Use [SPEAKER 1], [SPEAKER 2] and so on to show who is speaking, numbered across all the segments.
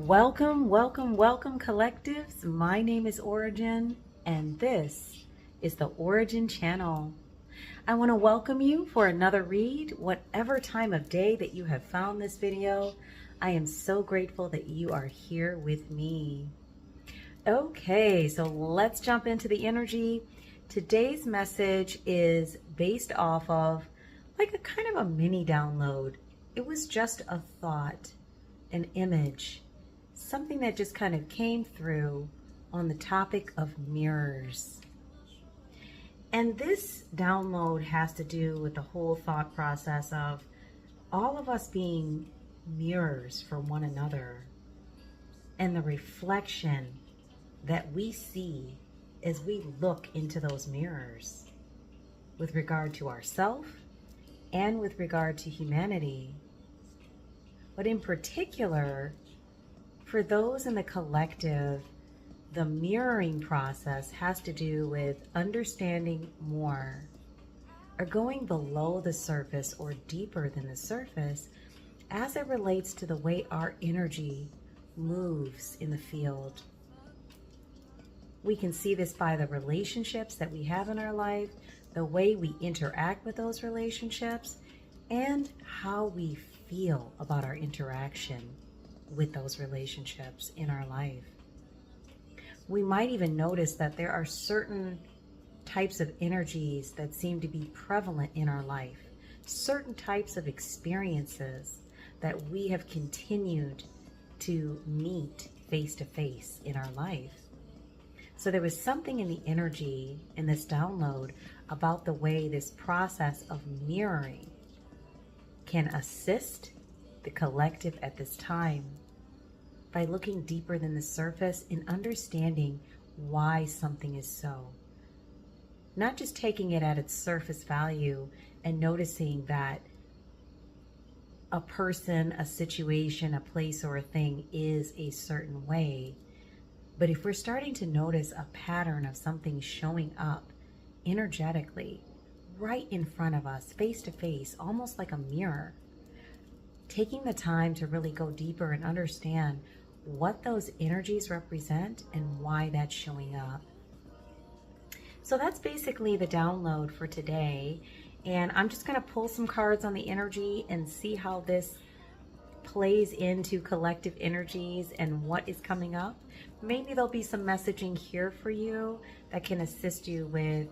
[SPEAKER 1] Welcome, welcome, welcome, collectives. My name is Ora-gen, and this is the Ora-gen channel. I want to welcome you for another read, whatever time of day that you have found this video. I am so grateful that you are here with me. Okay, so let's jump into the energy. Today's message is based off of like a kind of a mini download. It was just a thought, an image, something that just kind of came through on the topic of mirrors. And this download has to do with the whole thought process of all of us being mirrors for one another and the reflection that we see as we look into those mirrors with regard to ourselves and with regard to humanity. But in particular, for those in the collective, the mirroring process has to do with understanding more or going below the surface or deeper than the surface as it relates to the way our energy moves in the field. We can see this by the relationships that we have in our life, the way we interact with those relationships, and how we feel about our interaction with those relationships in our life. We might even notice that there are certain types of energies that seem to be prevalent in our life, certain types of experiences that we have continued to meet face to face in our life. So there was something in the energy in this download about the way this process of mirroring can assist the collective at this time by looking deeper than the surface and understanding why something is so. Not just taking it at its surface value and noticing that a person, a situation, a place, or a thing is a certain way. But if we're starting to notice a pattern of something showing up energetically right in front of us, face to face, almost like a mirror, taking the time to really go deeper and understand what those energies represent and why that's showing up. So that's basically the download for today. And I'm just going to pull some cards on the energy and see how this plays into collective energies and what is coming up. Maybe there'll be some messaging here for you that can assist you with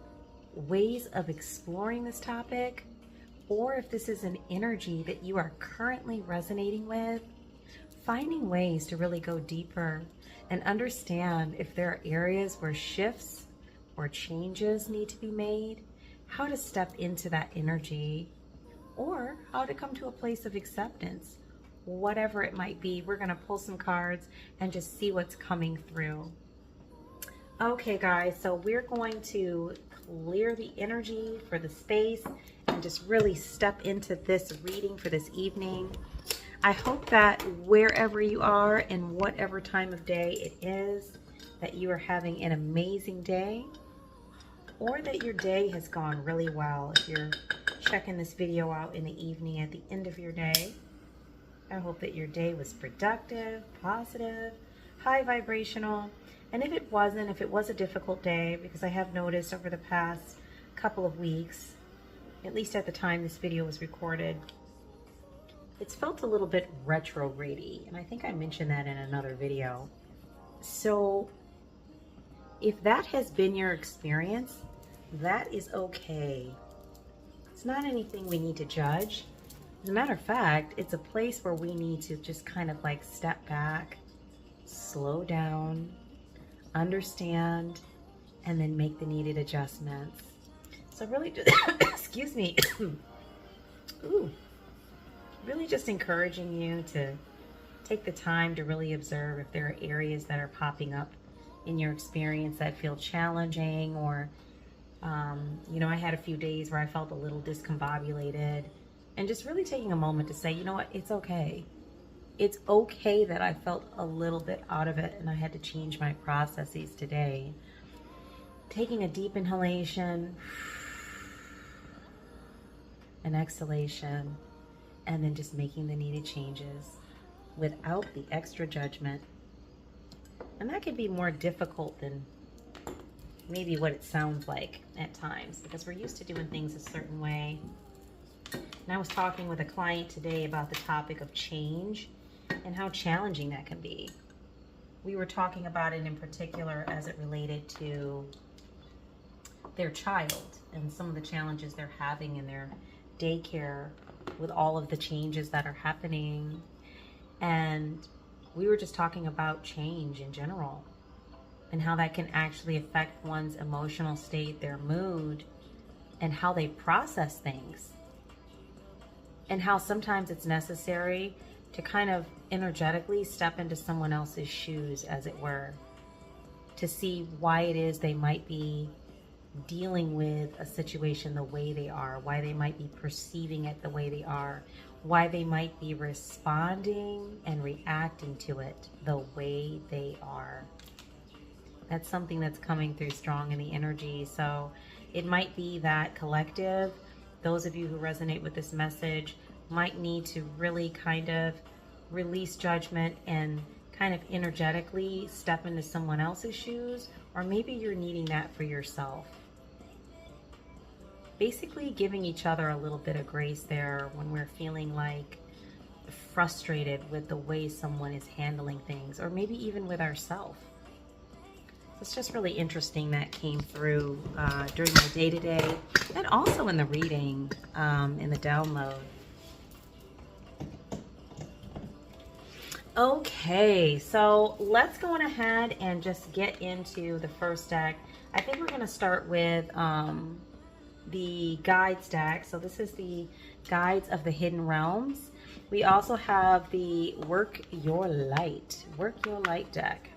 [SPEAKER 1] ways of exploring this topic, or if this is an energy that you are currently resonating with, finding ways to really go deeper and understand if there are areas where shifts or changes need to be made, how to step into that energy, or how to come to a place of acceptance. Whatever it might be, we're going to pull some cards and just see what's coming through. Okay, guys, so we're going to clear the energy for the space and just really step into this reading for this evening. I hope that wherever you are and whatever time of day it is, that you are having an amazing day, or that your day has gone really well. If you're checking this video out in the evening at the end of your day, I hope that your day was productive, positive, high vibrational. And if it wasn't, if it was a difficult day, because I have noticed over the past couple of weeks, at least at the time this video was recorded, it's felt a little bit retrograde-y, and I think I mentioned that in another video. So if that has been your experience, that is okay. It's not anything we need to judge. As a matter of fact, it's a place where we need to just kind of like step back, slow down, understand, and then make the needed adjustments. So really just, excuse me, ooh. Really just encouraging you to take the time to really observe if there are areas that are popping up in your experience that feel challenging, or, you know, I had a few days where I felt a little discombobulated, and just really taking a moment to say, you know what, it's okay. It's okay that I felt a little bit out of it and I had to change my processes today. Taking a deep inhalation, an exhalation, and then just making the needed changes. without the extra judgment. And that can be more difficult than maybe what it sounds like at times, because we're used to doing things a certain way. And I was talking with a client today about the topic of change and how challenging that can be. We were talking about it in particular as it related to their child and some of the challenges they're having in their daycare with all of the changes that are happening. And we were just talking about change in general and how that can actually affect one's emotional state, their mood, and how they process things. And how sometimes it's necessary to kind of energetically step into someone else's shoes, as it were, to see why it is they might be dealing with a situation the way they are, why they might be perceiving it the way they are, why they might be responding and reacting to it the way they are. That's something that's coming through strong in the energy. So it might be that collective, those of you who resonate with this message might need to really kind of release judgment and kind of energetically step into someone else's shoes, or maybe you're needing that for yourself. Basically giving each other a little bit of grace there when we're feeling like frustrated with the way someone is handling things, or maybe even with ourselves. It's just really interesting that came through during my day-to-day and also in the reading, in the download. Okay, so let's go on ahead and just get into the first deck. I think we're going to start with the guides deck. So this is the Guides of the Hidden Realms. We also have the Work Your Light deck.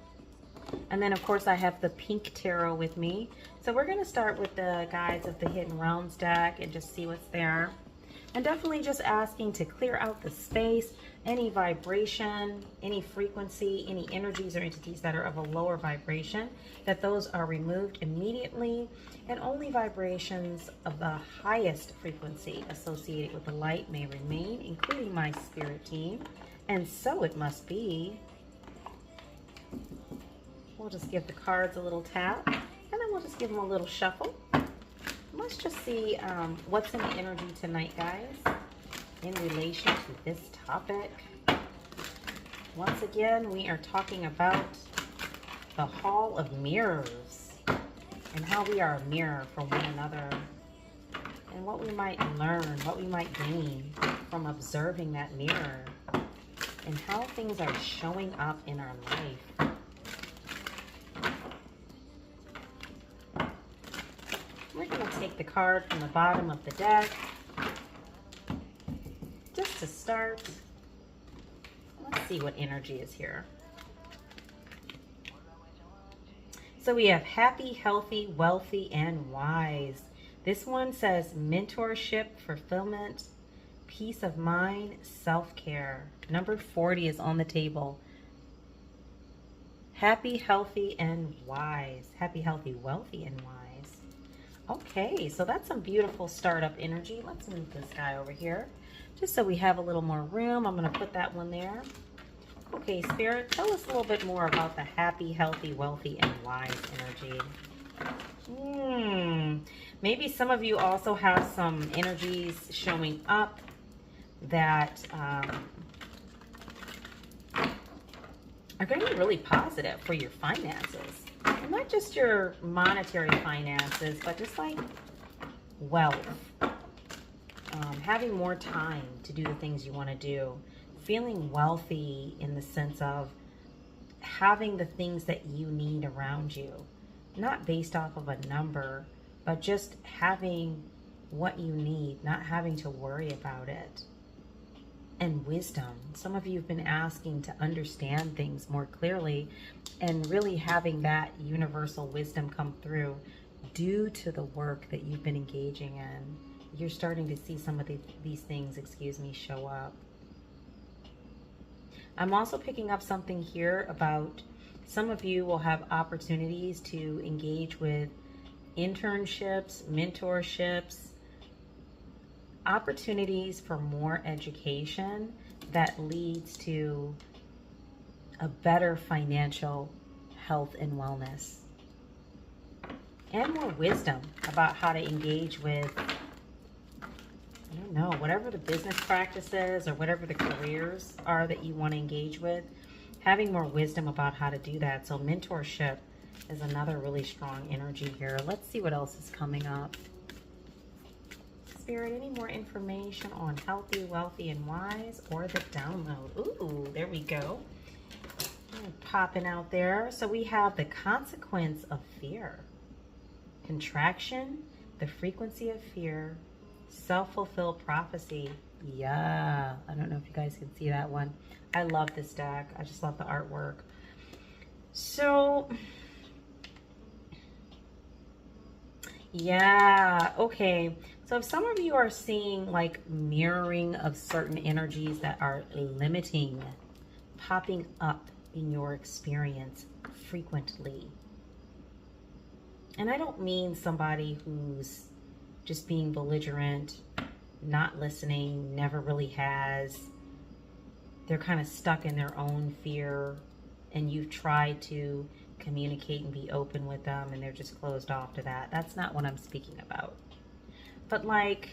[SPEAKER 1] And then, of course, I have the Pink Tarot with me. So we're going to start with the Guides of the Hidden Realms deck and just see what's there. And definitely just asking to clear out the space, any vibration, any frequency, any energies or entities that are of a lower vibration, that those are removed immediately, and only vibrations of the highest frequency associated with the light may remain, including my spirit team. And so it must be. We'll just give the cards a little tap, and then we'll just give them a little shuffle. Let's just see what's in the energy tonight, guys, in relation to this topic. Once again, we are talking about the Hall of Mirrors and how we are a mirror for one another, and what we might learn, what we might gain from observing that mirror, and how things are showing up in our life. We're going to take the card from the bottom of the deck just to start. Let's see what energy is here. So we have happy, healthy, wealthy, and wise. This one says mentorship, fulfillment, peace of mind, self-care. Number 40 is on the table. Happy, healthy, and wise. Happy, healthy, wealthy, and wise. Okay, so that's some beautiful startup energy. Let's move this guy over here just so we have a little more room. I'm going to put that one there. Okay, Spirit, tell us a little bit more about the happy, healthy, wealthy, and wise energy. Maybe some of you also have some energies showing up that are going to be really positive for your finances. And not just your monetary finances, but just like wealth. Having more time to do the things you want to do. Feeling wealthy in the sense of having the things that you need around you. Not based off of a number, but just having what you need, not having to worry about it. And wisdom. Some of you have been asking to understand things more clearly, and really having that universal wisdom come through due to the work that you've been engaging in. You're starting to see some of these things, show up. I'm also picking up something here about some of you will have opportunities to engage with internships, mentorships, opportunities for more education, that leads to a better financial health and wellness, and more wisdom about how to engage with, I don't know, whatever the business practices or whatever the careers are that you want to engage with, having more wisdom about how to do that. So mentorship is another really strong energy here. Let's see what else is coming up. Spirit, any more information on healthy, wealthy, and wise, or the download? Ooh, there we go. Popping out there. So we have the consequence of fear. Contraction, the frequency of fear, self-fulfilled prophecy. Yeah, I don't know if you guys can see that one. I love this deck. I just love the artwork. So, yeah, okay. So if some of you are seeing like mirroring of certain energies that are limiting, popping up in your experience frequently. And I don't mean somebody who's just being belligerent, not listening, never really has. They're kind of stuck in their own fear, and you've tried to communicate and be open with them, and they're just closed off to that. That's not what I'm speaking about. But like,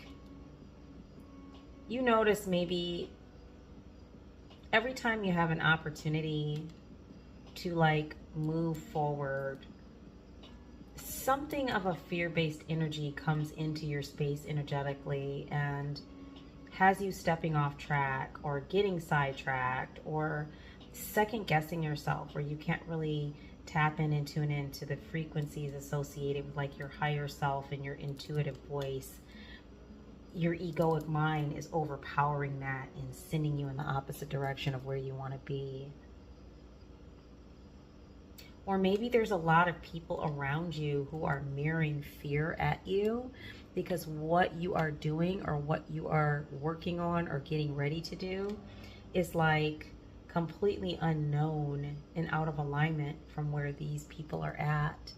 [SPEAKER 1] you notice maybe every time you have an opportunity to like move forward, something of a fear-based energy comes into your space energetically and has you stepping off track or getting sidetracked or second guessing yourself, where you can't really tap in and tune into the frequencies associated with like your higher self and your intuitive voice. Your egoic mind is overpowering that and sending you in the opposite direction of where you want to be. Or maybe there's a lot of people around you who are mirroring fear at you because what you are doing or what you are working on or getting ready to do is like completely unknown and out of alignment from where these people are at.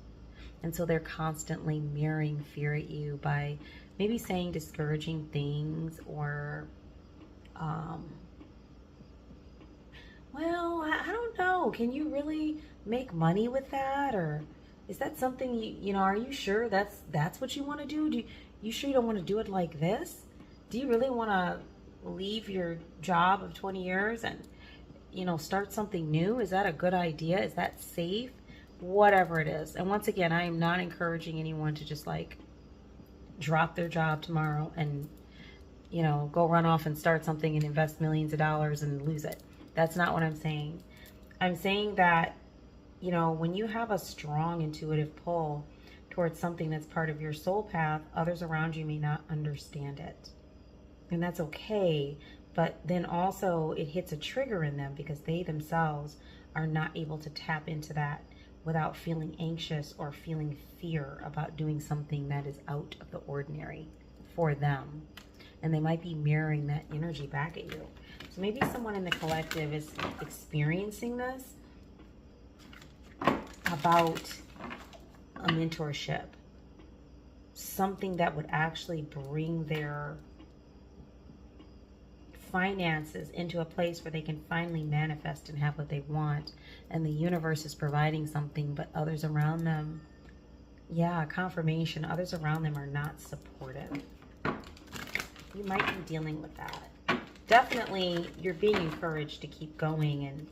[SPEAKER 1] And so they're constantly mirroring fear at you by maybe saying discouraging things or, well, I don't know. Can you really make money with that? Or is that something you know, are you sure that's what you want to do? You sure you don't want to do it like this? Do you really want to leave your job of 20 years and, you know, start something new? Is that a good idea? Is that safe? Whatever it is. And once again, I am not encouraging anyone to just like drop their job tomorrow and, you know, go run off and start something and invest millions of dollars and lose it. That's not what I'm saying. I'm saying that, you know, when you have a strong intuitive pull towards something that's part of your soul path, others around you may not understand it. And that's okay. But then also it hits a trigger in them because they themselves are not able to tap into that without feeling anxious or feeling fear about doing something that is out of the ordinary for them. And they might be mirroring that energy back at you. So maybe someone in the collective is experiencing this about a mentorship, something that would actually bring their finances into a place where they can finally manifest and have what they want. And the universe is providing something, but others around them, yeah, confirmation, others around them are not supportive. You might be dealing with that. Definitely, you're being encouraged to keep going,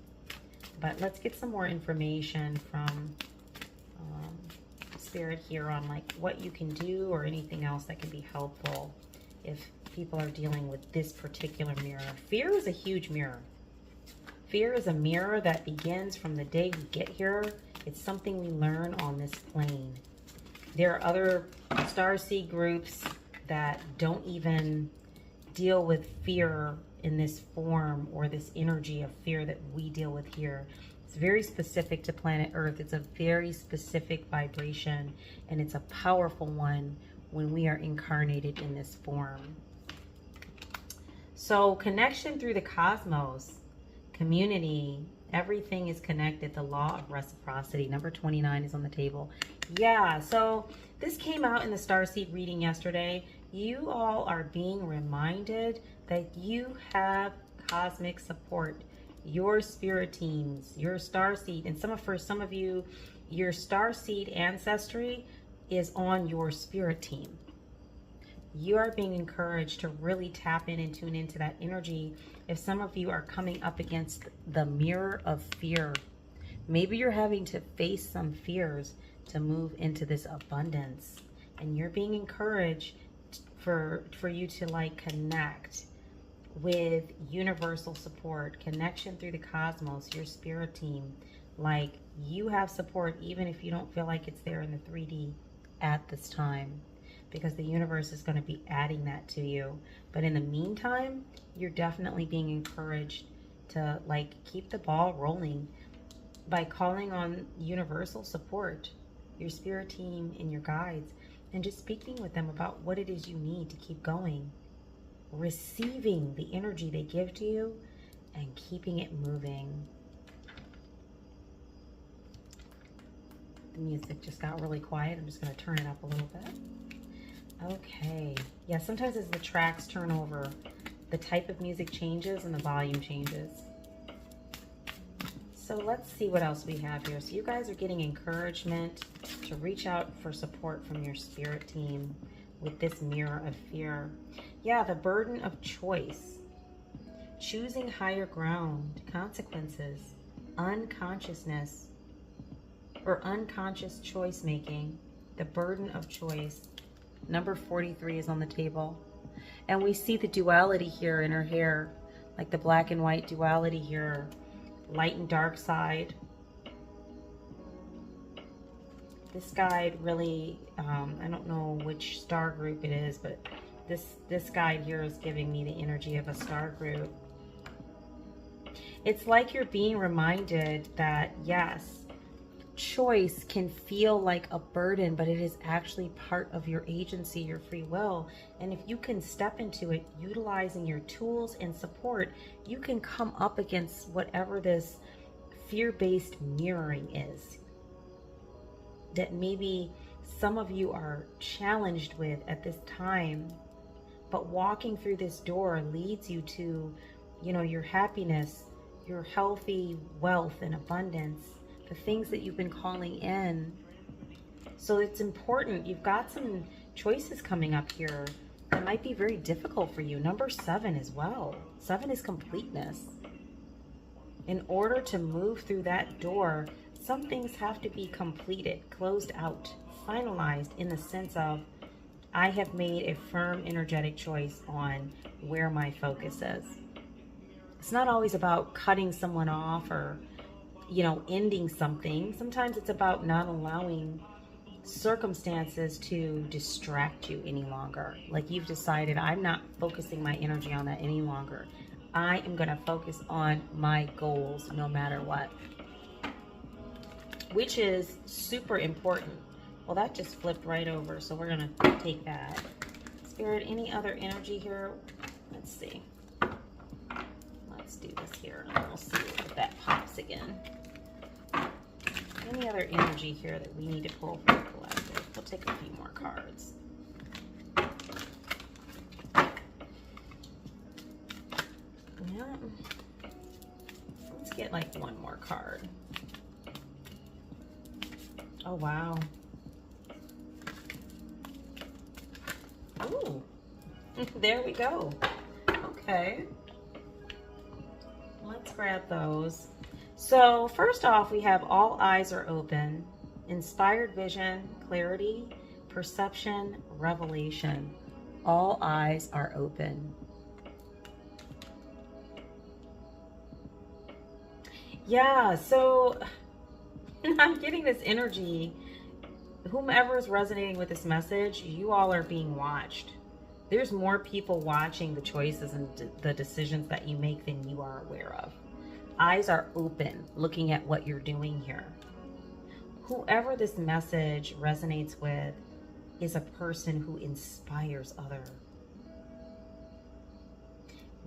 [SPEAKER 1] but let's get some more information from Spirit here on like what you can do or anything else that can be helpful if people are dealing with this particular mirror. Fear is a huge mirror. Fear is a mirror that begins from the day we get here. It's something we learn on this plane. There are other starseed groups that don't even deal with fear in this form or this energy of fear that we deal with here. It's very specific to planet Earth. It's a very specific vibration, and it's a powerful one when we are incarnated in this form. So connection through the cosmos, community, everything is connected. The law of reciprocity, number 29 is on the table. Yeah, so this came out in the Starseed reading yesterday. You all are being reminded that you have cosmic support, your spirit teams, your star seed, and for some of you, your star seed ancestry is on your spirit team. You are being encouraged to really tap in and tune into that energy. If some of you are coming up against the mirror of fear, maybe you're having to face some fears to move into this abundance, and you're being encouraged for you to like connect with universal support, connection through the cosmos, your spirit team. Like, you have support even if you don't feel like it's there in the 3D at this time, because the universe is going to be adding that to you. But in the meantime, you're definitely being encouraged to like keep the ball rolling by calling on universal support, your spirit team and your guides, and just speaking with them about what it is you need to keep going, receiving the energy they give to you and keeping it moving. The music just got really quiet. I'm just going to turn it up a little bit. Okay. Yeah, sometimes as the tracks turn over, the type of music changes and the volume changes. So let's see what else we have here. So you guys are getting encouragement to reach out for support from your spirit team with this mirror of fear. Yeah, the burden of choice, choosing higher ground, consequences, unconsciousness, or unconscious choice making, the burden of choice. Number 43 is on the table. And we see the duality here in her hair, like the black and white duality here, light and dark side. This guide really, I don't know which star group it is, but this guide here is giving me the energy of a star group. It's like you're being reminded that, yes, choice can feel like a burden, but it is actually part of your agency, your free will. And if you can step into it, utilizing your tools and support, you can come up against whatever this fear-based mirroring is that maybe some of you are challenged with at this time. But walking through this door leads you to, you know, your happiness, your healthy wealth and abundance, the things that you've been calling in. So it's important. You've got some choices coming up here that might be very difficult for you. Number 7 as well. 7 is completeness. In order to move through that door, some things have to be completed, closed out, finalized, in the sense of, I have made a firm energetic choice on where my focus is. It's not always about cutting someone off or, you know, ending something. Sometimes it's about not allowing circumstances to distract you any longer. Like, you've decided, I'm not focusing my energy on that any longer. I am going to focus on my goals no matter what, which is super important. Well, that just flipped right over, so we're going to take that. Spirit, any other energy here? Let's see. Let's do this here, and we'll see if that pops again. Any other energy here that we need to pull for the collective? We'll take a few more cards. Yeah. Let's get like one more card. Oh, wow. Ooh, there we go. Okay. Let's grab those. So first off, we have all eyes are open, inspired vision, clarity, perception, revelation. All eyes are open. Yeah, so I'm getting this energy. Whomever is resonating with this message, you all are being watched. There's more people watching the choices and the decisions that you make than you are aware of. Eyes are open, looking at what you're doing here. Whoever this message resonates with is a person who inspires others.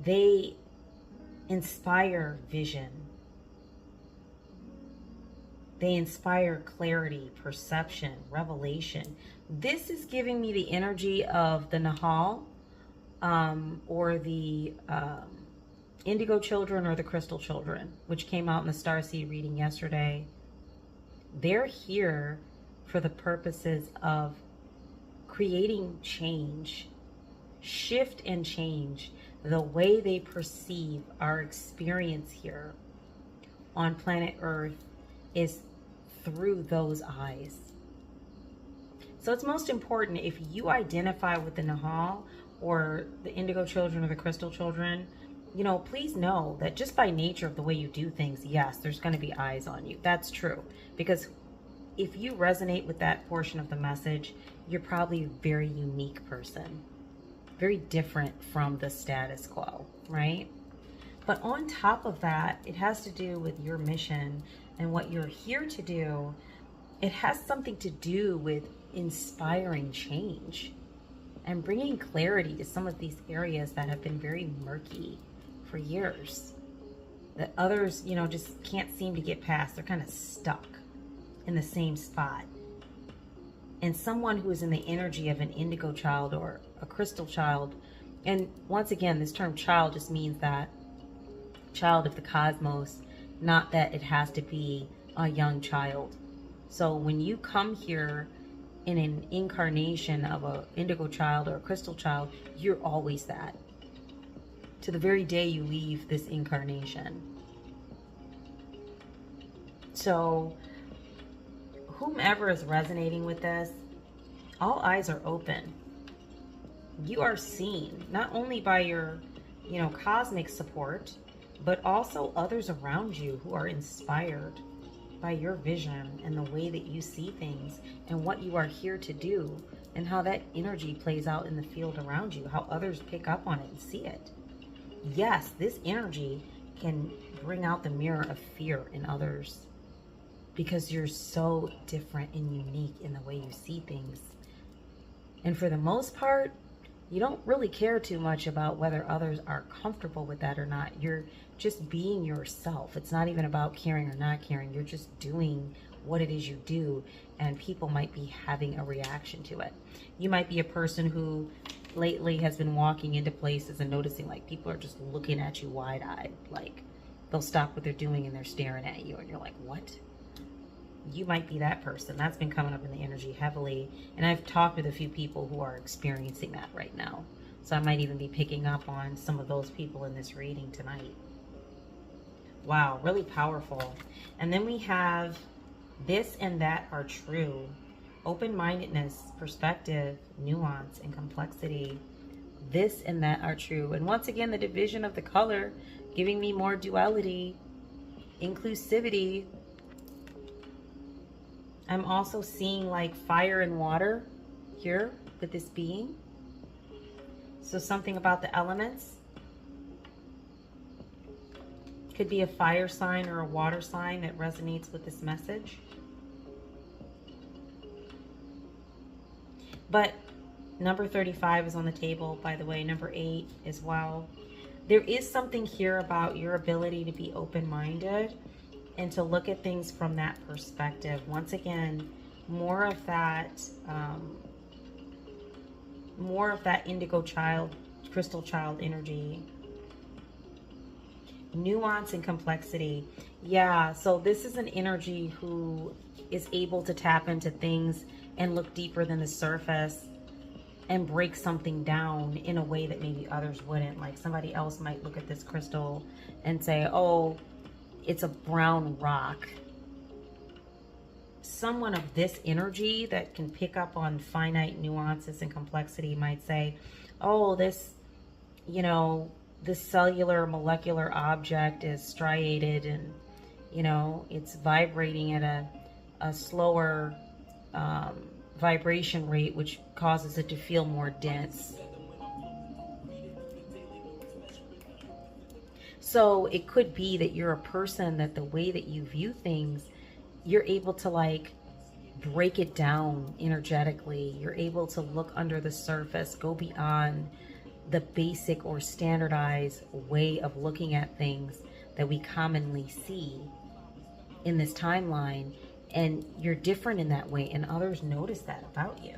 [SPEAKER 1] They inspire vision. They inspire clarity, perception, revelation. This is giving me the energy of the Nahal, or the indigo children or the crystal children, which came out in the Starseed reading yesterday, they're here for the purposes of creating change, shift and change the way they perceive our experience here on planet Earth is through those eyes. So it's most important, if you identify with the Nahal or the indigo children or the crystal children, you know, please know that just by nature of the way you do things, yes, there's going to be eyes on you. That's true. Because if you resonate with that portion of the message, you're probably a very unique person. Very different from the status quo, right? But on top of that, it has to do with your mission and what you're here to do. It has something to do with inspiring change and bringing clarity to some of these areas that have been very murky for years, that others, you know, just can't seem to get past. They're kind of stuck in the same spot. And someone who is in the energy of an indigo child or a crystal child, and once again, this term child just means that child of the cosmos, not that it has to be a young child. So when you come here in an incarnation of an indigo child or a crystal child, you're always that, to the very day you leave this incarnation. So whomever is resonating with this, all eyes are open. You are seen not only by your, you know, cosmic support, but also others around you who are inspired by your vision and the way that you see things and what you are here to do, and how that energy plays out in the field around you, how others pick up on it and see it. Yes, this energy can bring out the mirror of fear in others because you're so different and unique in the way you see things. And for the most part, you don't really care too much about whether others are comfortable with that or not. You're just being yourself. It's not even about caring or not caring. You're just doing what it is you do, and people might be having a reaction to it. You might be a person who lately has been walking into places and noticing like people are just looking at you wide-eyed. Like they'll stop what they're doing and they're staring at you and you're like, what? You might be that person. That's been coming up in the energy heavily. And I've talked with a few people who are experiencing that right now. So I might even be picking up on some of those people in this reading tonight. Wow, really powerful. And then we have this and that are true. Open-mindedness, perspective, nuance, and complexity. This and that are true. And once again, the division of the color, giving me more duality, inclusivity. I'm also seeing like fire and water here with this being. So something about the elements. Could be a fire sign or a water sign that resonates with this message. But number 35 is on the table, by the way, number 8 as well. There is something here about your ability to be open-minded and to look at things from that perspective. Once again, more of that indigo child, crystal child energy. Nuance and complexity. Yeah, so this is an energy who is able to tap into things and look deeper than the surface and break something down in a way that maybe others wouldn't. Like somebody else might look at this crystal and say, oh, it's a brown rock. Someone of this energy that can pick up on finite nuances and complexity might say, oh, this, you know, this cellular molecular object is striated and, you know, it's vibrating at a slower vibration rate, which causes it to feel more dense. So it could be that you're a person that the way that you view things, you're able to like break it down energetically. You're able to look under the surface, go beyond the basic or standardized way of looking at things that we commonly see in this timeline. And you're different in that way, and others notice that about you.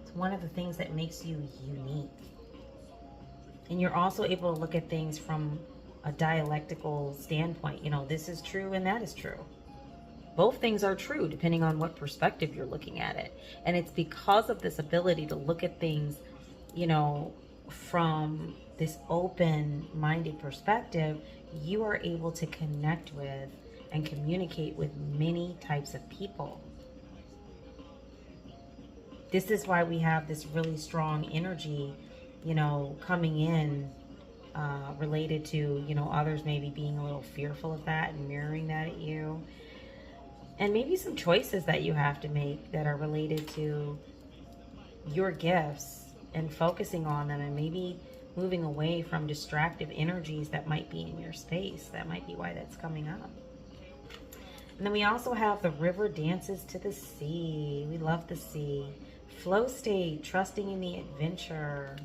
[SPEAKER 1] It's one of the things that makes you unique. And you're also able to look at things from a dialectical standpoint. You know, this is true and that is true. Both things are true depending on what perspective you're looking at it. And it's because of this ability to look at things, you know, from this open-minded perspective, you are able to connect with and communicate with many types of people. This is why we have this really strong energy, you know, coming in related to, you know, others maybe being a little fearful of that and mirroring that at you. And maybe some choices that you have to make that are related to your gifts and focusing on them, and maybe moving away from distractive energies that might be in your space. That might be why that's coming up. And then we also have the river dances to the sea. We love the sea. Flow state, trusting in the adventure.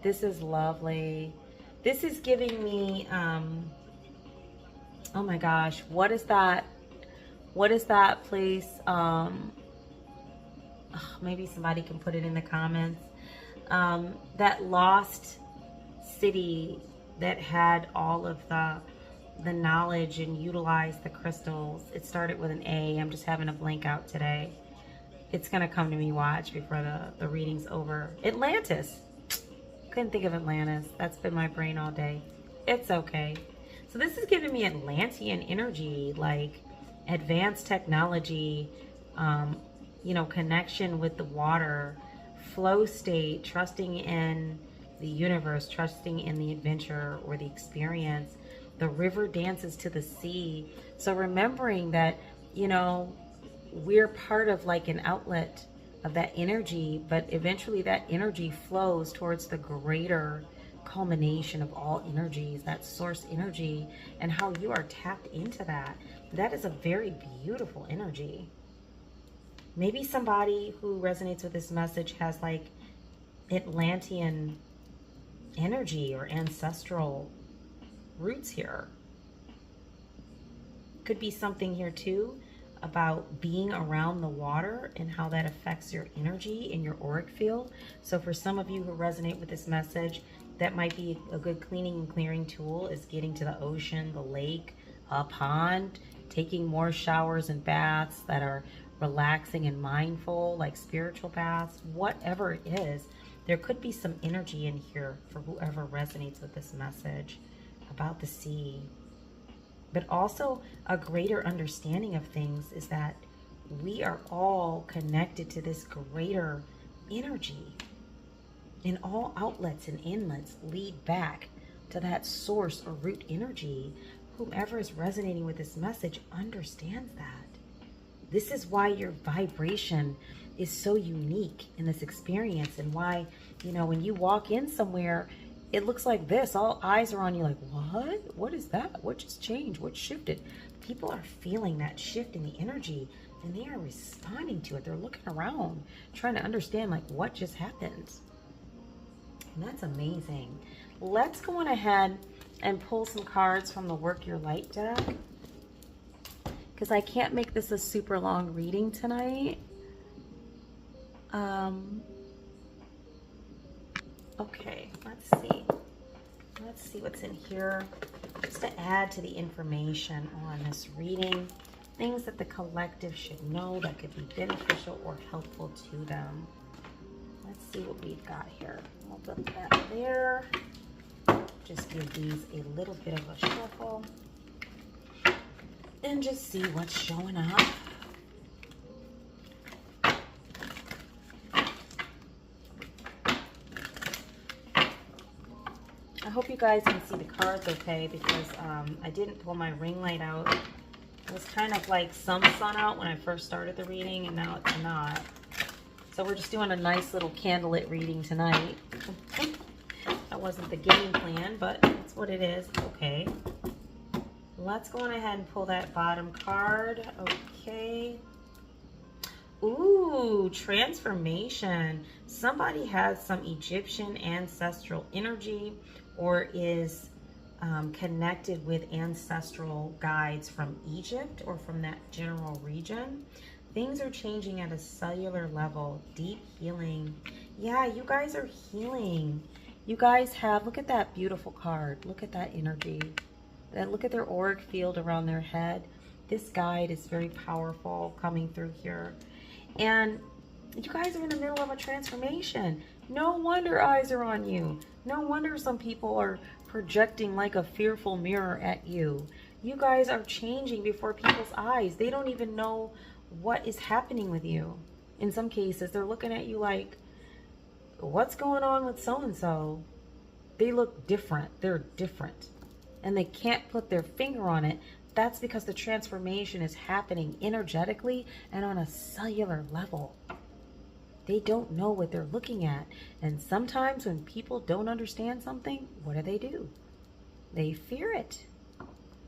[SPEAKER 1] This is lovely. This is giving me, oh my gosh, what is that? What is that place? Maybe somebody can put it in the comments. That lost city that had all of the knowledge and utilized the crystals. It started with an A. I'm just having a blank out today. It's gonna come to me, watch, before the reading's over. Atlantis. Couldn't think of Atlantis. That's been my brain all day. It's okay. So this is giving me Atlantean energy, like advanced technology, you know, connection with the water, flow state, trusting in the universe, trusting in the adventure or the experience. The river dances to the sea. So remembering that, you know, we're part of like an outlet of that energy, but eventually that energy flows towards the greater culmination of all energies, that source energy, and how you are tapped into that. That is a very beautiful energy. Maybe somebody who resonates with this message has like Atlantean energy or ancestral roots here. Could be something here too about being around the water and how that affects your energy in your auric field. So for some of you who resonate with this message, that might be a good cleaning and clearing tool, is getting to the ocean, the lake, a pond, taking more showers and baths that are relaxing and mindful, like spiritual baths, whatever it is. There could be some energy in here for whoever resonates with this message about the sea. But also a greater understanding of things is that we are all connected to this greater energy. And all outlets and inlets lead back to that source or root energy. Whomever is resonating with this message understands that. This is why your vibration is so unique in this experience, and why, you know, when you walk in somewhere, it looks like this. All eyes are on you like, what? What is that? What just changed? What shifted? People are feeling that shift in the energy, and they are responding to it. They're looking around, trying to understand like what just happened. And that's amazing. Let's go on ahead and pull some cards from the Work Your Light deck, because I can't make this a super long reading tonight. Okay, let's see. Let's see what's in here, just to add to the information on this reading. Things that the collective should know that could be beneficial or helpful to them. Let's see what we've got here. We'll put that there. Just give these a little bit of a shuffle and just see what's showing up. I hope you guys can see the cards okay, because I didn't pull my ring light out. It was kind of like some sun out when I first started the reading, and now it's not. So we're just doing a nice little candlelit reading tonight. That wasn't the game plan, but that's what it is. Okay. Let's go on ahead and pull that bottom card. Okay. Ooh, transformation. Somebody has some Egyptian ancestral energy, or is connected with ancestral guides from Egypt or from that general region. Things are changing at a cellular level. Deep healing. Yeah, you guys are healing. You guys have, look at that beautiful card. Look at that energy. Look at their auric field around their head. This guide is very powerful coming through here. And you guys are in the middle of a transformation. No wonder eyes are on you. No wonder some people are projecting like a fearful mirror at you. You guys are changing before people's eyes. They don't even know what is happening with you. In some cases, they're looking at you like, what's going on with so-and-so? They look different. They're different. And they can't put their finger on it. That's because the transformation is happening energetically and on a cellular level. They don't know what they're looking at. And sometimes when people don't understand something, what do? They fear it.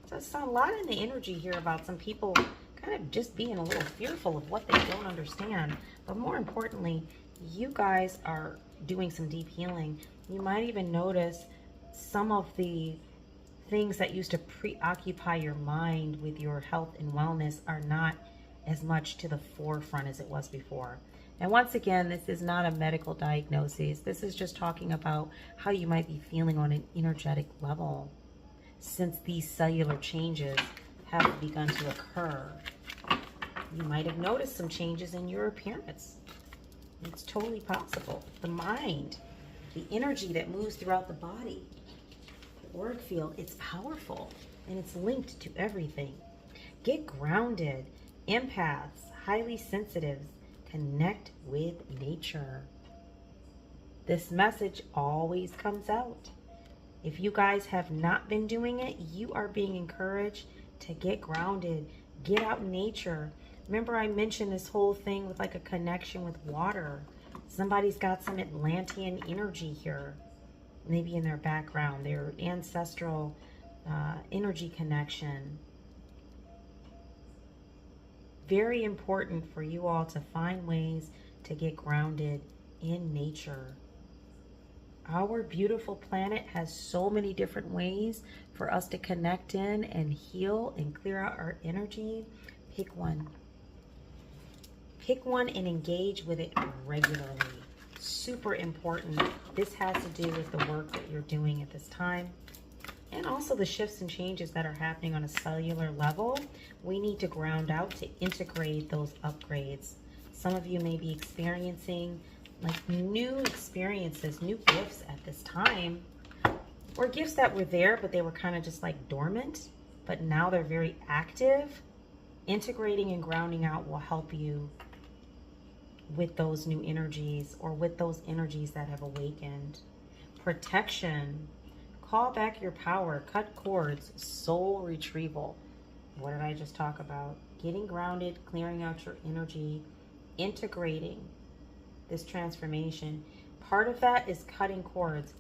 [SPEAKER 1] So it's a lot in the energy here about some people kind of just being a little fearful of what they don't understand. But more importantly, you guys are doing some deep healing. You might even notice some of the things that used to preoccupy your mind with your health and wellness are not as much to the forefront as it was before. And once again, this is not a medical diagnosis. This is just talking about how you might be feeling on an energetic level since these cellular changes have begun to occur. You might have noticed some changes in your appearance. It's totally possible. The mind, the energy that moves throughout the body, the auric field, it's powerful and it's linked to everything. Get grounded. Empaths, highly sensitives, connect with nature. This message always comes out. If you guys have not been doing it, you are being encouraged to get grounded, get out in nature. Remember I mentioned this whole thing with like a connection with water. Somebody's got some Atlantean energy here, maybe in their background, their ancestral energy connection. Very important for you all to find ways to get grounded in nature. Our beautiful planet has so many different ways for us to connect in and heal and clear out our energy. Pick one. Pick one and engage with it regularly. Super important. This has to do with the work that you're doing at this time. And also the shifts and changes that are happening on a cellular level. We need to ground out to integrate those upgrades. Some of you may be experiencing like new experiences, new gifts at this time, or gifts that were there, but they were kind of just like dormant, but now they're very active. Integrating and grounding out will help you with those new energies or with those energies that have awakened. Protection. Call back your power, cut cords, soul retrieval. What did I just talk about? Getting grounded, clearing out your energy, integrating this transformation. Part of that is cutting cords.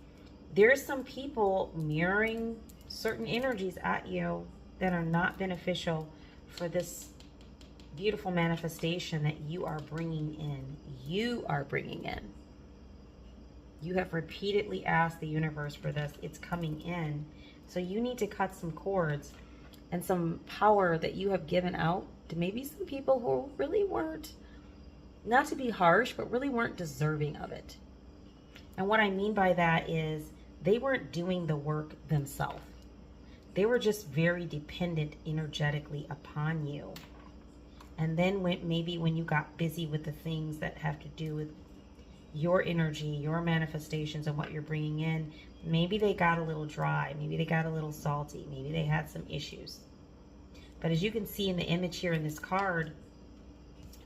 [SPEAKER 1] There's some people mirroring certain energies at you that are not beneficial for this beautiful manifestation that you are bringing in. You are bringing in. You have repeatedly asked the universe for this. It's coming in. So you need to cut some cords and some power that you have given out to maybe some people who really weren't, not to be harsh, but really weren't deserving of it. And what I mean by that is they weren't doing the work themselves. They were just very dependent energetically upon you. And then maybe when you got busy with the things that have to do with your energy, your manifestations, and what you're bringing in, maybe they got a little dry, maybe they got a little salty, maybe they had some issues. But as you can see in the image here in this card,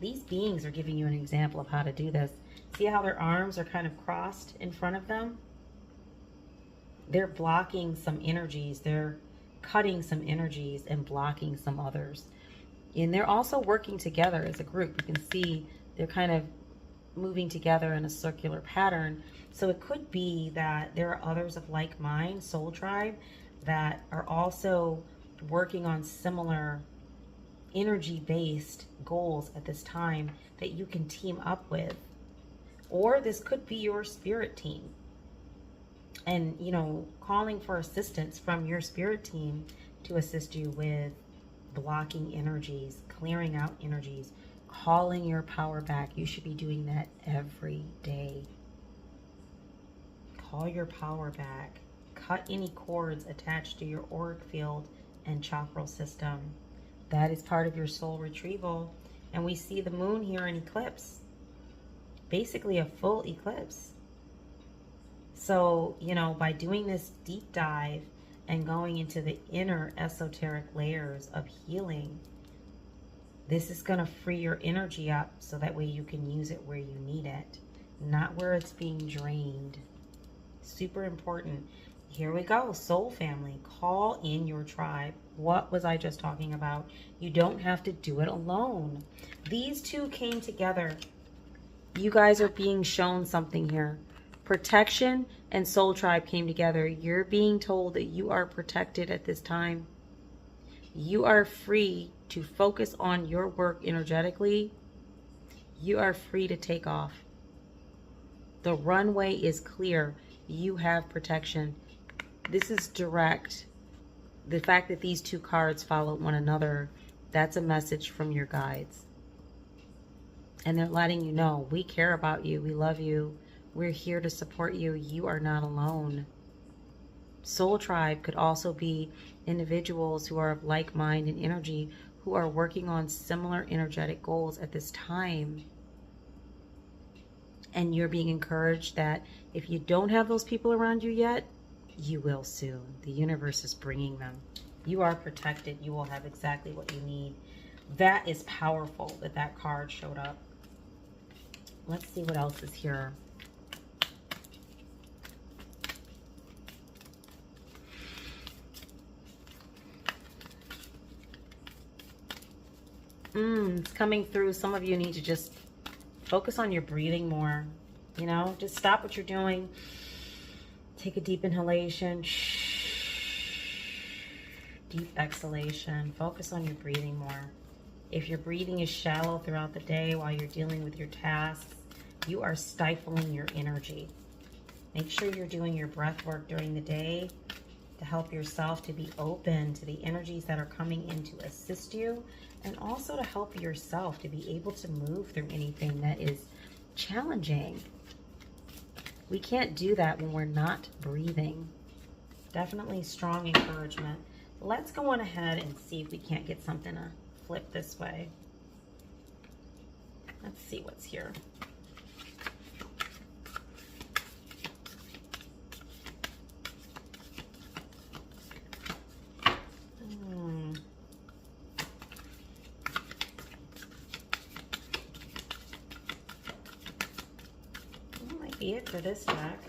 [SPEAKER 1] these beings are giving you an example of how to do this. See how their arms are kind of crossed in front of them? They're blocking some energies. They're cutting some energies and blocking some others. And they're also working together as a group. You can see they're kind of moving together in a circular pattern. So it could be that there are others of like mind, soul tribe, that are also working on similar energy-based goals at this time that you can team up with. Or this could be your spirit team. And, you know, calling for assistance from your spirit team to assist you with blocking energies, clearing out energies, calling your power back. You should be doing that every day. call your power back. Cut any cords attached to your auric field and chakral system. That is part of your soul retrieval. And we see the moon here in eclipse. Basically a full eclipse. So, you know, by doing this deep dive and going into the inner esoteric layers of healing, this is going to free your energy up so that way you can use it where you need it, not where it's being drained. Super important. Here we go. Soul family, call in your tribe. What was I just talking about? You don't have to do it alone. These two came together. You guys are being shown something here. Protection and soul tribe came together. You're being told that you are protected at this time. You are free to focus on your work energetically. You are free to take off. The runway is clear. You have protection. This is direct. The fact that these two cards follow one another, that's a message from your guides. And they're letting you know, we care about you. We love you. We're here to support you. You are not alone. Soul tribe could also be individuals who are of like mind and energy, who are working on similar energetic goals at this time. And you're being encouraged that if you don't have those people around you yet, you will soon. The universe is bringing them. You are protected. You will have exactly what you need. That is powerful that that card showed up. Let's see what else is here. It's coming through. Some of you need to just focus on your breathing more. You know, just stop what you're doing. Take a deep inhalation. Deep exhalation. Focus on your breathing more. If your breathing is shallow throughout the day while you're dealing with your tasks, you are stifling your energy. Make sure you're doing your breath work during the day to help yourself to be open to the energies that are coming in to assist you, and also to help yourself to be able to move through anything that is challenging. We can't do that when we're not breathing. Definitely strong encouragement. Let's go on ahead and see if we can't get something to flip this way. Let's see what's here. Be it for this deck.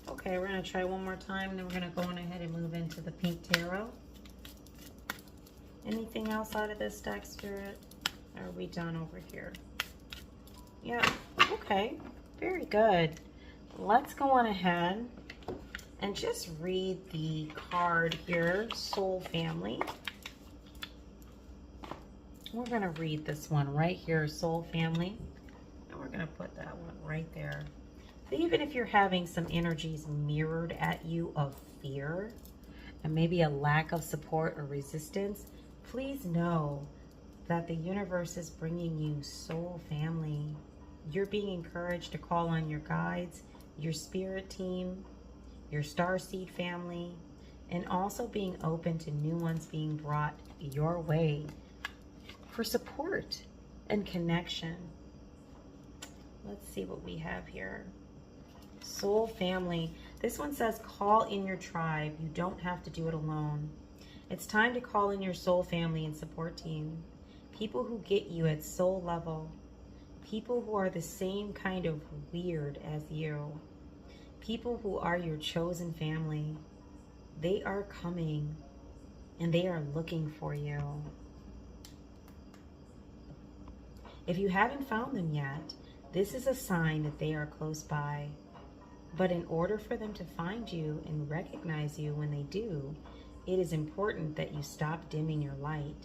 [SPEAKER 1] Okay, we're going to try one more time, and then we're going to go on ahead and move into the pink tarot. Anything else out of this deck, Spirit? Or are we done over here? Yeah, okay, very good. Let's go on ahead and just read the card here, Soul Family. We're going to read this one right here, Soul Family. And we're going to put that one right there. Even if you're having some energies mirrored at you of fear and maybe a lack of support or resistance, please know that the universe is bringing you soul family. You're being encouraged to call on your guides, your spirit team, your starseed family, and also being open to new ones being brought your way for support and connection. Let's see what we have here. Soul family. This one says call in your tribe. You don't have to do it alone. It's time to call in your soul family and support team. People who get you at soul level. People who are the same kind of weird as you. People who are your chosen family. They are coming and they are looking for you. If you haven't found them yet, this is a sign that they are close by. But in order for them to find you and recognize you when they do, it is important that you stop dimming your light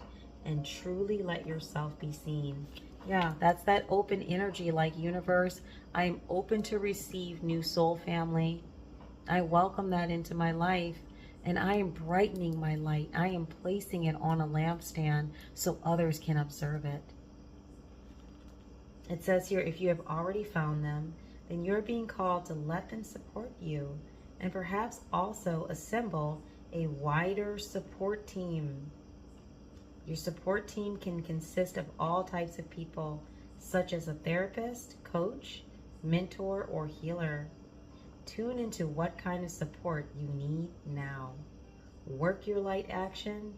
[SPEAKER 1] and truly let yourself be seen. Yeah, that's that open energy, like universe. I am open to receive new soul family. I welcome that into my life, and I am brightening my light. I am placing it on a lampstand so others can observe it. It says here, if you have already found them, then you're being called to let them support you and perhaps also assemble a wider support team. Your support team can consist of all types of people, such as a therapist, coach, mentor, or healer. Tune into what kind of support you need now. Work your light action.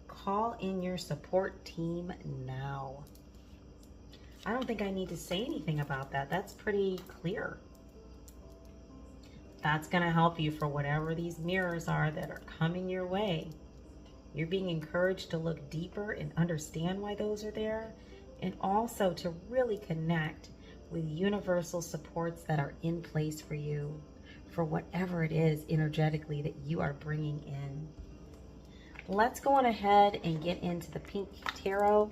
[SPEAKER 1] Call in your support team now. I don't think I need to say anything about that. That's pretty clear. That's going to help you for whatever these mirrors are that are coming your way. You're being encouraged to look deeper and understand why those are there, and also to really connect with universal supports that are in place for you, for whatever it is energetically that you are bringing in. Let's go on ahead and get into the pink tarot,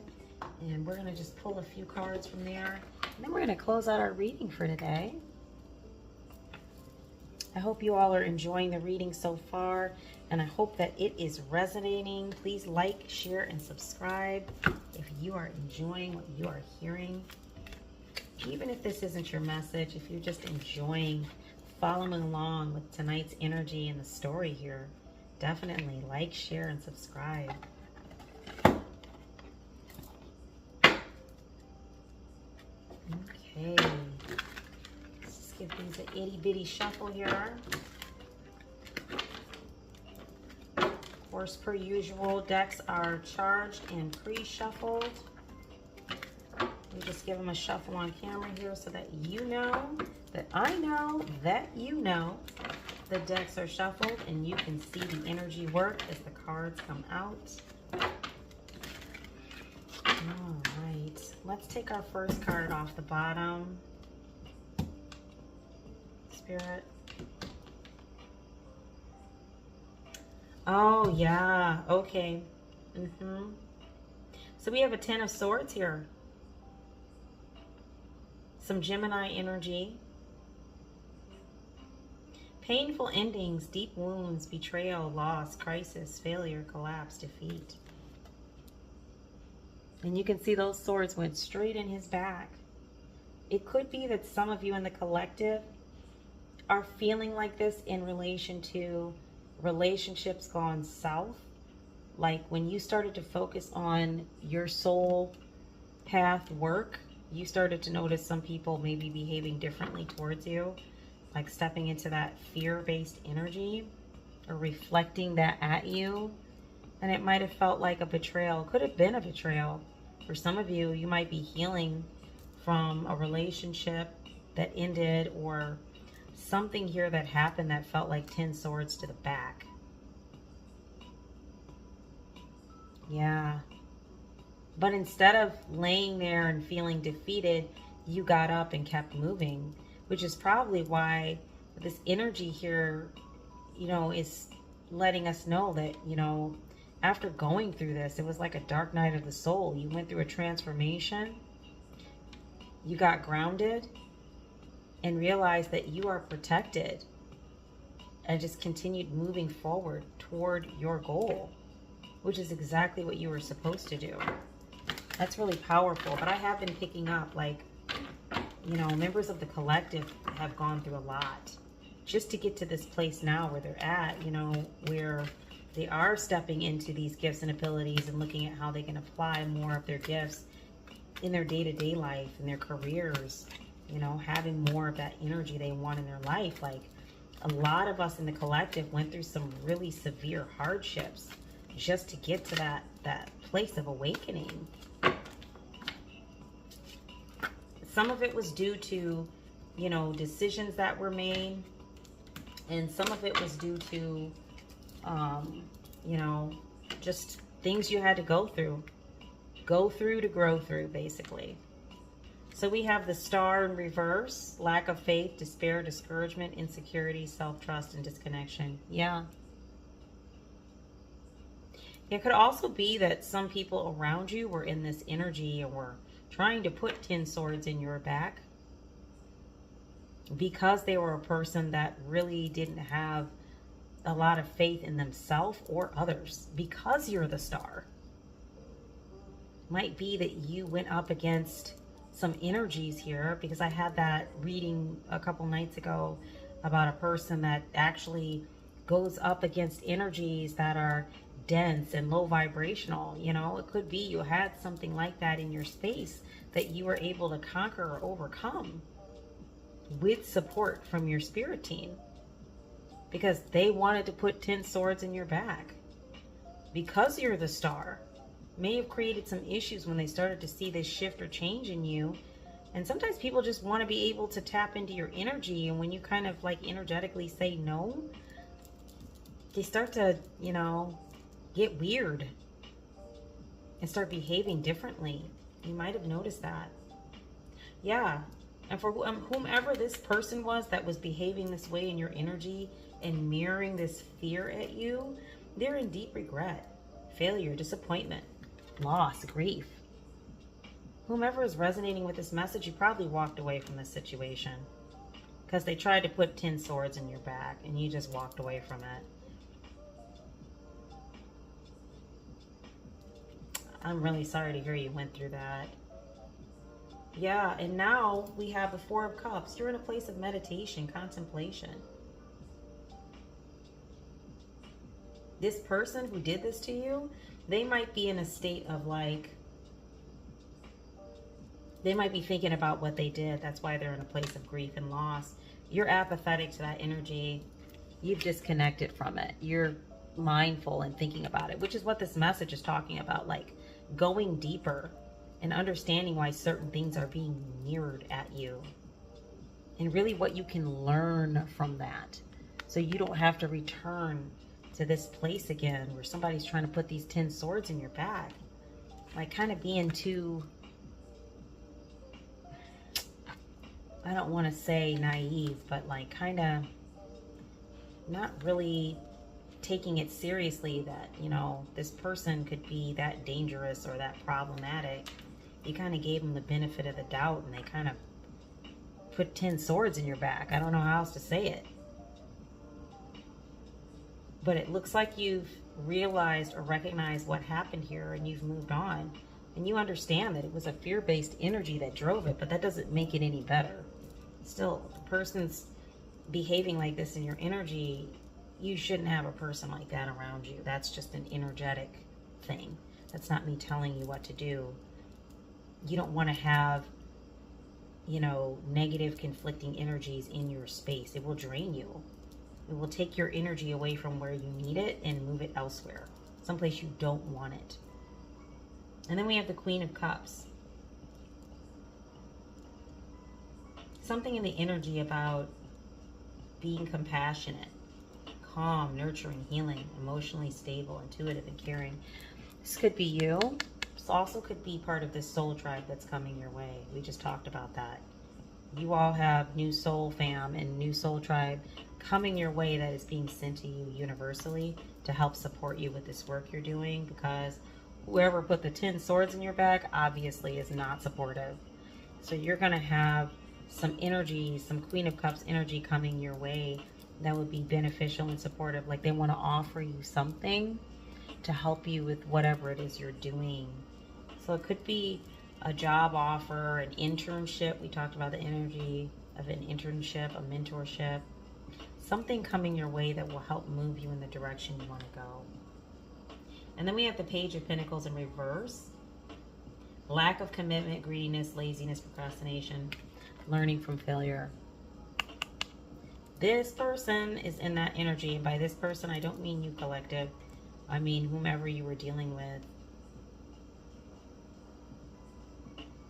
[SPEAKER 1] and we're going to just pull a few cards from there, and then we're going to close out our reading for today. I hope you all are enjoying the reading so far, and I hope that it is resonating. Please like, share, and subscribe if you are enjoying what you are hearing. Even if this isn't your message, if you're just enjoying following along with tonight's energy and the story here, definitely like, share, and subscribe. Okay. Give these an itty bitty shuffle here. Of course, per usual, decks are charged and pre-shuffled. We just give them a shuffle on camera here so that you know, that I know, that you know the decks are shuffled, and you can see the energy work as the cards come out. All right, let's take our first card off the bottom. Spirit. Oh, yeah. Okay. So we have a 10 of Swords here. Some Gemini energy. Painful endings, deep wounds, betrayal, loss, crisis, failure, collapse, defeat. And you can see those swords went straight in his back. It could be that some of you in the collective are feeling like this in relation to relationships gone south. Like when you started to focus on your soul path work, you started to notice some people maybe behaving differently towards you, like stepping into that fear-based energy or reflecting that at you. And it might have felt like a betrayal. Could have been a betrayal. For some of you, you might be healing from a relationship that ended, or something here that happened that felt like 10 swords to the back. Yeah. But instead of laying there and feeling defeated, you got up and kept moving, which is probably why this energy here, you know, is letting us know that, you know, after going through this, it was like a dark night of the soul. You went through a transformation. You got grounded and realized that you are protected, and just continued moving forward toward your goal, which is exactly what you were supposed to do. That's really powerful. But I have been picking up, like, you know, members of the collective have gone through a lot just to get to this place now where they're at, you know, where they are stepping into these gifts and abilities and looking at how they can apply more of their gifts in their day-to-day life, in their careers, you know, having more of that energy they want in their life. Like, a lot of us in the collective went through some really severe hardships just to get to that place of awakening. Some of it was due to, you know, decisions that were made, and some of it was due to, you know, just things you had to go through to grow through, basically. So we have the Star in reverse: lack of faith, despair, discouragement, insecurity, self-trust, and disconnection. Yeah. It could also be that some people around you were in this energy and were trying to put 10 swords in your back because they were a person that really didn't have a lot of faith in themselves or others. Because you're the Star, might be that you went up against some energies here, because I had that reading a couple nights ago about a person that actually goes up against energies that are dense and low vibrational. You know, it could be you had something like that in your space that you were able to conquer or overcome with support from your spirit team, because they wanted to put 10 swords in your back. Because you're the star, may have created some issues when they started to see this shift or change in you. And sometimes people just want to be able to tap into your energy, and when you kind of like energetically say no, they start to, you know, get weird and start behaving differently. You might have noticed that. Yeah. And for whomever this person was that was behaving this way in your energy and mirroring this fear at you, they're in deep regret, failure, disappointment, loss, grief. Whomever is resonating with this message, you probably walked away from this situation because they tried to put 10 swords in your back and you just walked away from it. I'm really sorry to hear you went through that. Yeah, and now we have the Four of Cups. You're in a place of meditation, contemplation. This person who did this to you, they might be in a state of like, they might be thinking about what they did. That's why they're in a place of grief and loss. You're apathetic to that energy. You've disconnected from it. You're mindful and thinking about it, which is what this message is talking about, like going deeper and understanding why certain things are being mirrored at you, and really what you can learn from that, so you don't have to return to this place again where somebody's trying to put these 10 swords in your back. Like kind of being too, I don't want to say naive, but like kind of not really taking it seriously that, you know, this person could be that dangerous or that problematic. You kind of gave them the benefit of the doubt and they kind of put 10 swords in your back. I don't know how else to say it. But it looks like you've realized or recognized what happened here and you've moved on. And you understand that it was a fear-based energy that drove it, but that doesn't make it any better. Still, if the person's behaving like this in your energy, you shouldn't have a person like that around you. That's just an energetic thing. That's not me telling you what to do. You don't want to have, you know, negative conflicting energies in your space. It will drain you. It will take your energy away from where you need it and move it elsewhere, someplace you don't want it. And then we have the Queen of Cups. Something in the energy about being compassionate, calm, nurturing, healing, emotionally stable, intuitive, and caring. This could be you. This also could be part of this soul tribe that's coming your way. We just talked about that. You all have new soul fam and new soul tribe coming your way that is being sent to you universally to help support you with this work you're doing, because whoever put the 10 swords in your back obviously is not supportive. So you're going to have some energy, some Queen of Cups energy coming your way that would be beneficial and supportive. Like they want to offer you something to help you with whatever it is you're doing. So it could be a job offer, an internship. We talked about the energy of an internship, a mentorship, something coming your way that will help move you in the direction you want to go. And then we have the Page of Pentacles in reverse. Lack of commitment, greediness, laziness, procrastination, learning from failure. This person is in that energy, and by this person I don't mean you collective, I mean whomever you were dealing with.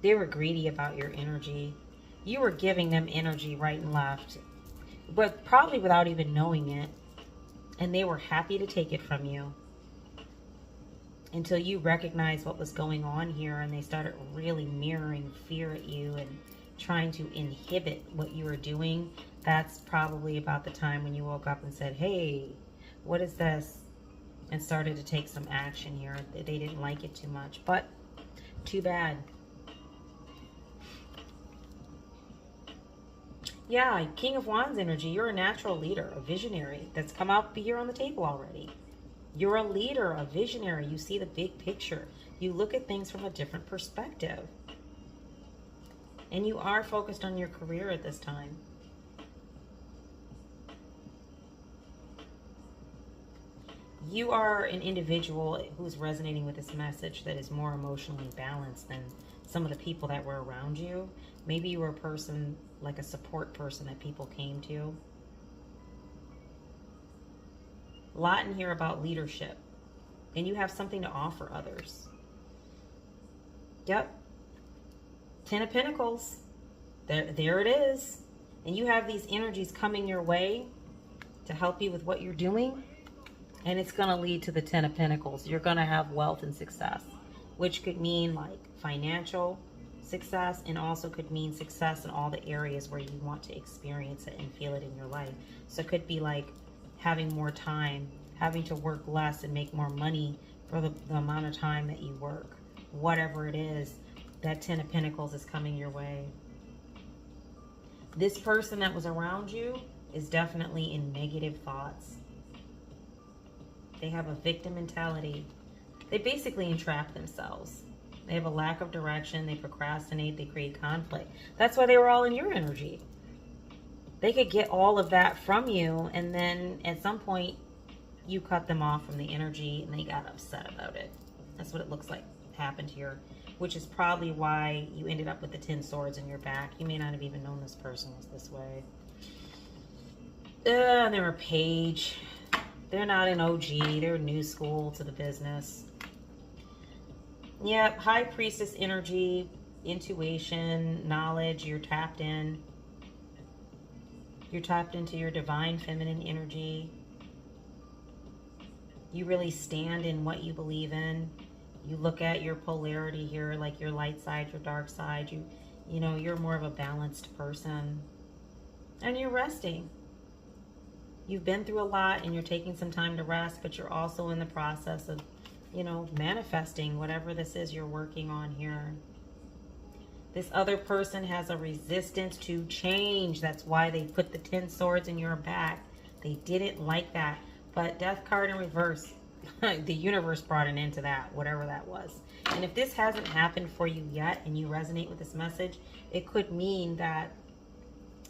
[SPEAKER 1] They were greedy about your energy. You were giving them energy right and left, but probably without even knowing it, and they were happy to take it from you until you recognized what was going on here, and they started really mirroring fear at you and trying to inhibit what you were doing. That's probably about the time when you woke up and said, hey, what is this? And started to take some action here. They didn't like it too much, but too bad. Yeah, King of Wands energy. You're a natural leader, a visionary that's come out here on the table already. You're a leader, a visionary. You see the big picture. You look at things from a different perspective. And you are focused on your career at this time. You are an individual who's resonating with this message that is more emotionally balanced than some of the people that were around you. Maybe you were a person, like a support person that people came to. A lot in here about leadership. And you have something to offer others. Yep. 10 of Pentacles. There it is. And you have these energies coming your way to help you with what you're doing. And it's going to lead to the 10 of Pentacles. You're going to have wealth and success, which could mean like financial success, and also could mean success in all the areas where you want to experience it and feel it in your life. So it could be like having more time, having to work less and make more money for the amount of time that you work. Whatever it is, that 10 of Pentacles is coming your way. This person that was around you is definitely in negative thoughts. They have a victim mentality. They basically entrap themselves. They have a lack of direction. They procrastinate. They create conflict. That's why they were all in your energy. They could get all of that from you, and then at some point you cut them off from the energy and they got upset about it. That's what it looks like happened here, which is probably why you ended up with the 10 swords in your back. You may not have even known this person was this way. They're a page. They're not an OG. They're new school to the business. Yep, High Priestess energy, intuition, knowledge. You're tapped in. You're tapped into your divine feminine energy. You really stand in what you believe in. You look at your polarity here, like your light side, your dark side. You know, you're more of a balanced person. And you're resting. You've been through a lot and you're taking some time to rest, but you're also in the process of, you know, manifesting whatever this is you're working on here. This other person has a resistance to change. That's why they put the 10 swords in your back. They didn't like that. But Death card in reverse, the universe brought an end to that, whatever that was. And if this hasn't happened for you yet and you resonate with this message, it could mean that,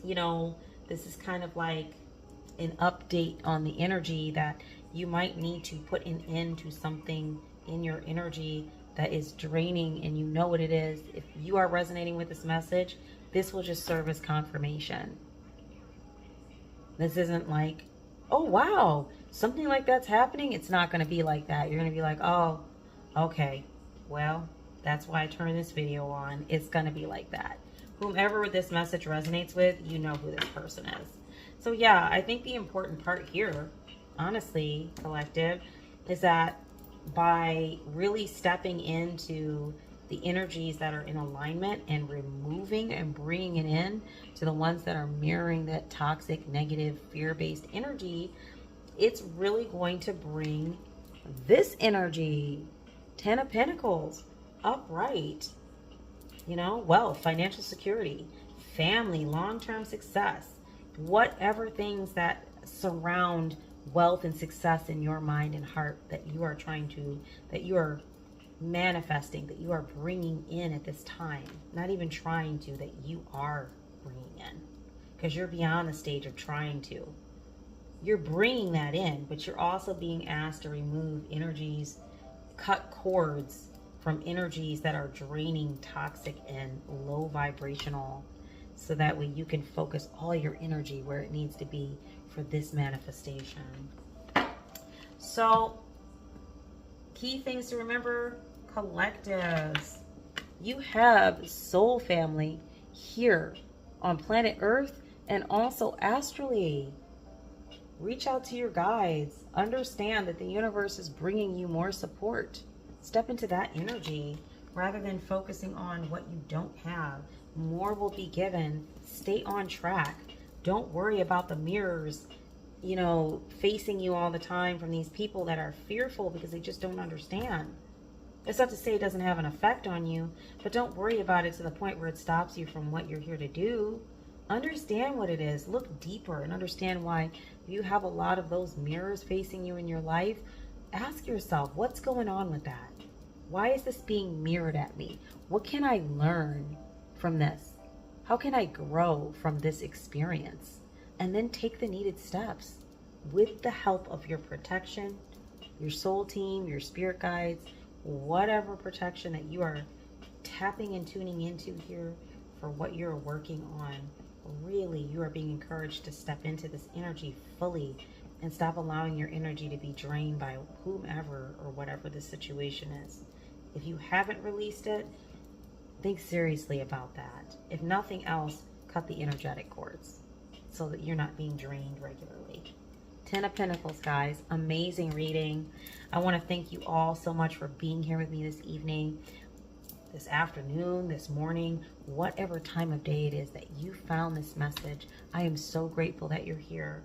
[SPEAKER 1] you know, this is kind of like an update on the energy that you might need to put an end to something in your energy that is draining, and you know what it is. If you are resonating with this message, this will just serve as confirmation. This isn't like, oh wow, something like that's happening. It's not going to be like that. You're going to be like, oh, okay, well, that's why I turned this video on. It's going to be like that. Whomever this message resonates with, you know who this person is. So yeah, I think the important part here, honestly, collective, is that by really stepping into the energies that are in alignment and removing and bringing it in to the ones that are mirroring that toxic, negative, fear-based energy, it's really going to bring this energy, 10 of Pentacles, upright, you know, wealth, financial security, family, long-term success, whatever things that surround wealth and success in your mind and heart that you are trying to, that you are manifesting, that you are bringing in at this time, not even trying to, that you are bringing in, because you're beyond the stage of trying to. You're bringing that in, but you're also being asked to remove energies, cut cords from energies that are draining, toxic, and low vibrational, so that way you can focus all your energy where it needs to be for this manifestation. So, key things to remember, collectives. You have soul family here on planet Earth and also astrally. Reach out to your guides. Understand that the universe is bringing you more support. Step into that energy rather than focusing on what you don't have. More will be given. Stay on track. Don't worry about the mirrors, you know, facing you all the time from these people that are fearful because they just don't understand. It's not to say it doesn't have an effect on you, but don't worry about it to the point where it stops you from what you're here to do. Understand what it is. Look deeper and understand why you have a lot of those mirrors facing you in your life. Ask yourself, what's going on with that? Why is this being mirrored at me? What can I learn from this? How can I grow from this experience? And then take the needed steps with the help of your protection, your soul team, your spirit guides, whatever protection that you are tapping and tuning into here for what you're working on. Really, you are being encouraged to step into this energy fully and stop allowing your energy to be drained by whomever or whatever the situation is. If you haven't released it, think seriously about that. If nothing else, cut the energetic cords so that you're not being drained regularly. 10 of Pentacles, guys. Amazing reading. I want to thank you all so much for being here with me this evening, this afternoon, this morning, whatever time of day it is that you found this message. I am so grateful that you're here.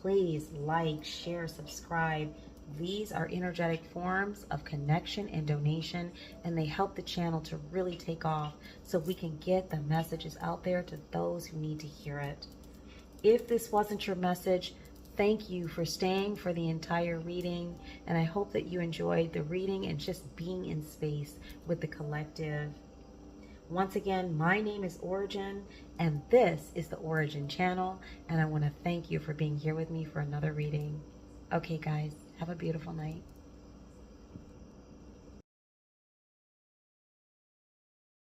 [SPEAKER 1] Please like, share, subscribe. These are energetic forms of connection and donation, and they help the channel to really take off so we can get the messages out there to those who need to hear it. If this wasn't your message, thank you for staying for the entire reading, and I hope that you enjoyed the reading and just being in space with the collective. Once again, my name is Ora-gen, and this is the Ora-gen channel, and I want to thank you for being here with me for another reading. Okay, guys, have a beautiful night.